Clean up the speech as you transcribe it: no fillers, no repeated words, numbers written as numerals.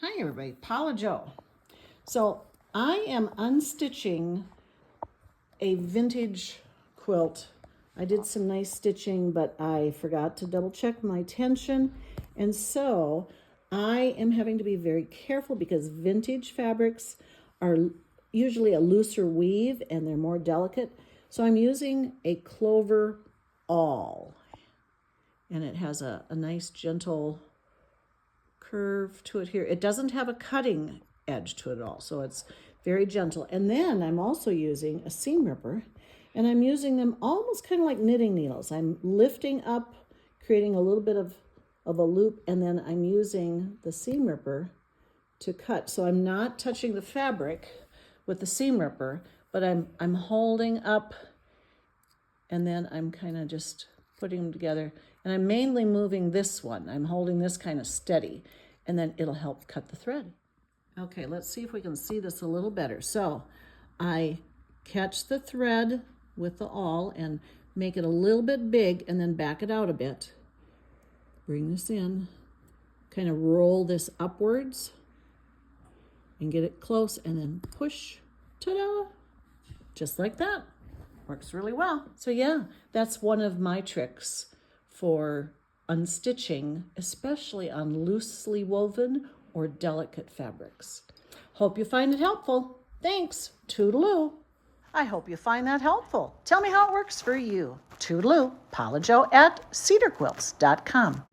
Hi everybody, PaolaJo. So I am unstitching a vintage quilt. I did some nice stitching, but I forgot to double check my tension. And so I am having to be very careful because vintage fabrics are usually a looser weave and they're more delicate. So I'm using a Clover AWL. And it has a nice gentle curve to it here. It doesn't have a cutting edge to it at all, so it's very gentle. And then I'm also using a seam ripper, and I'm using them almost kind of like knitting needles. I'm lifting up, creating a little bit of a loop, and then I'm using the seam ripper to cut. So I'm not touching the fabric with the seam ripper, but I'm holding up, and then I'm kind of just putting them together. And I'm mainly moving this one. I'm holding this kind of steady, and then it'll help cut the thread. Okay, let's see if we can see this a little better. So I catch the thread with the awl and make it a little bit big and then back it out a bit. Bring this in, kind of roll this upwards and get it close and then push, ta-da, just like that. Works really well. So yeah, that's one of my tricks for unstitching, especially on loosely woven or delicate fabrics. Hope you find it helpful. Thanks. Toodaloo. I hope you find that helpful. Tell me how it works for you. Toodaloo. PaolaJo at cedarquilts.com.